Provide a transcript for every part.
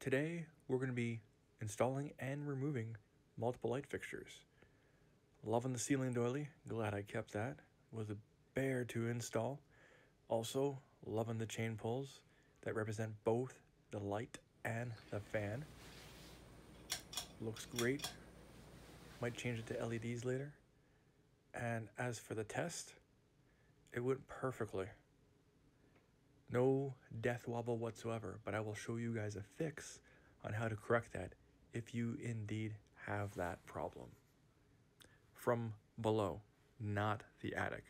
Today, we're going to be installing and removing multiple light fixtures. Loving the ceiling doily, glad I kept that. Was a bear to install. Also, loving the chain pulls that represent both the light and the fan. Looks great. Might change it to LEDs later. And as for the test, it went perfectly. No death wobble whatsoever, but I will show you guys a fix on how to correct that if you indeed have that problem. From below, not the attic.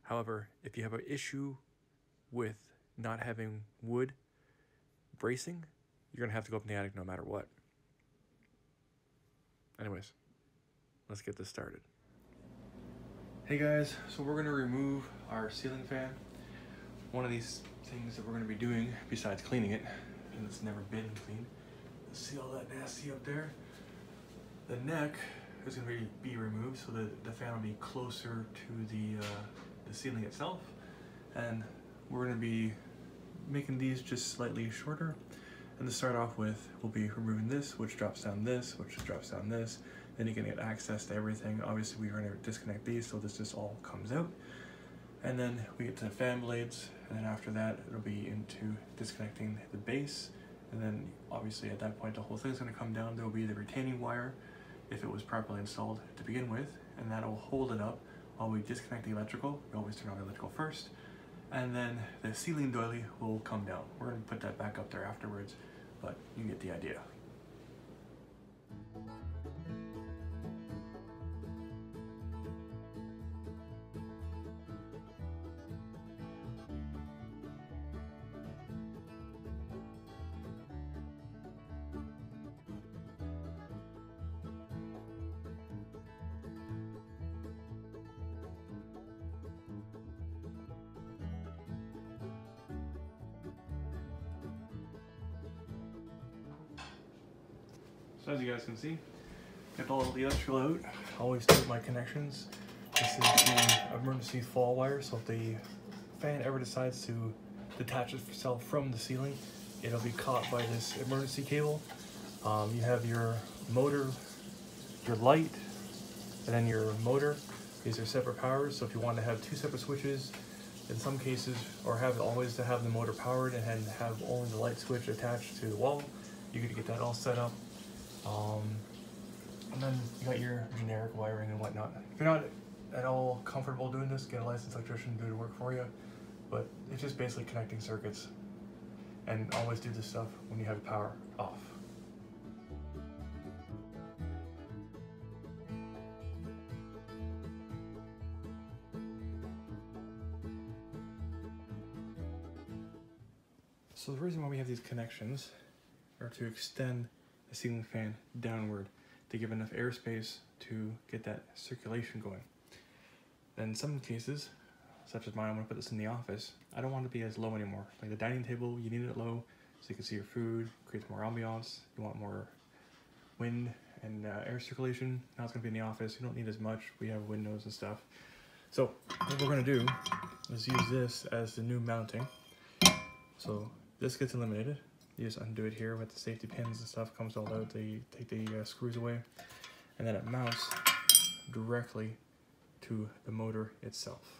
However, if you have an issue with not having wood bracing, you're gonna have to go up in the attic no matter what. Anyways, let's get this started. Hey guys, so we're gonna remove our ceiling fan. One of these things that we're gonna be doing, besides cleaning it, and it's never been cleaned, see all that nasty up there? The neck is gonna be removed so that the fan will be closer to the ceiling itself. And we're gonna be making these just slightly shorter. And to start off with, we'll be removing this, which drops down this, which drops down this. Then you can get access to everything. Obviously, we're gonna disconnect these so this just all comes out. And then we get to the fan blades, and then after that, it'll be into disconnecting the base. And then obviously at that point, the whole thing's gonna come down. There'll be the retaining wire, if it was properly installed to begin with, and that'll hold it up while we disconnect the electrical. We always turn on the electrical first. And then the ceiling doily will come down. We're gonna put that back up there afterwards, but you get the idea. So as you guys can see, get all the electrical out. Always take my connections. This is the emergency fall wire, so if the fan ever decides to detach itself from the ceiling, it'll be caught by this emergency cable. You have your motor, your light, and then your motor. These are separate powers, so if you want to have two separate switches, in some cases, or always to have the motor powered and have only the light switch attached to the wall, you could get that all set up. And then you got your generic wiring and whatnot. If you're not at all comfortable doing this, get a licensed electrician to do the work for you. But it's just basically connecting circuits. And always do this stuff when you have power off. So the reason why we have these connections are to extend the ceiling fan downward to give enough airspace to get that circulation going. Then in some cases, such as mine, I'm gonna put this in the office, I don't want it to be as low anymore. Like the dining table, you need it low so you can see your food, creates more ambiance. You want more wind and air circulation. Now it's gonna be in the office, you don't need as much. We have windows and stuff. So what we're gonna do is use this as the new mounting. So this gets eliminated. You just undo it here with the safety pins and stuff, comes all out, they take the screws away, and then it mounts directly to the motor itself.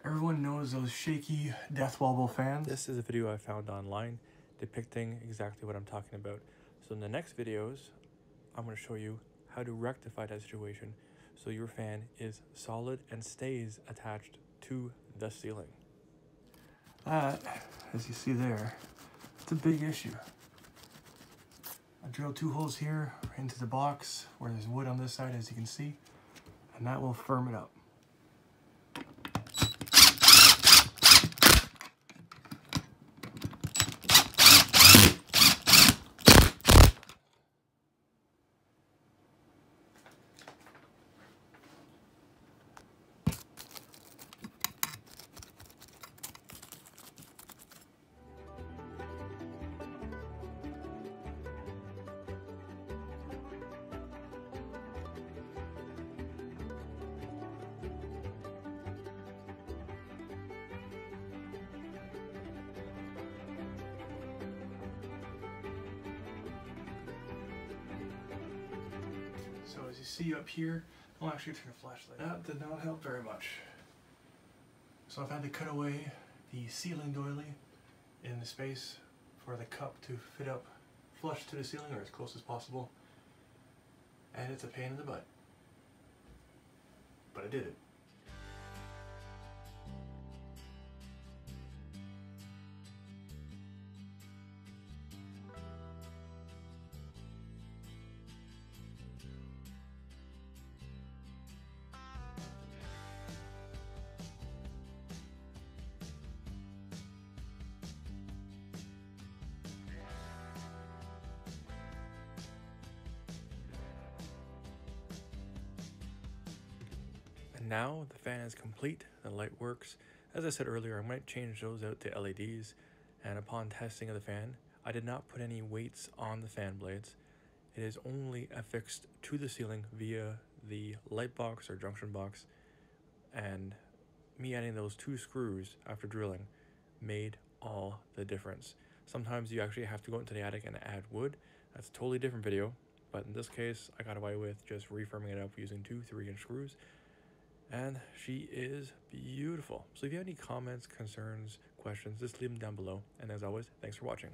Everyone knows those shaky death wobble fans. This is a video I found online depicting exactly what I'm talking about. So in the next videos, I'm going to show you how to rectify that situation so your fan is solid and stays attached to the ceiling. That, as you see there, it's a big issue. I drilled 2 holes here into the box where there's wood on this side, as you can see, and that will firm it up. So as you see up here, I'll actually turn a flashlight. That did not help very much. So I've had to cut away the ceiling doily in the space for the cup to fit up flush to the ceiling, or as close as possible. And it's a pain in the butt. But I did it. Now the fan is complete, the light works. As I said earlier, I might change those out to LEDs, and upon testing of the fan, I did not put any weights on the fan blades. It is only affixed to the ceiling via the light box or junction box, and me adding those 2 screws after drilling made all the difference. Sometimes you actually have to go into the attic and add wood. That's a totally different video, but in this case, I got away with just refirming it up using 2 3-inch screws. And she is beautiful. So if you have any comments, concerns, questions, just leave them down below. And as always, thanks for watching.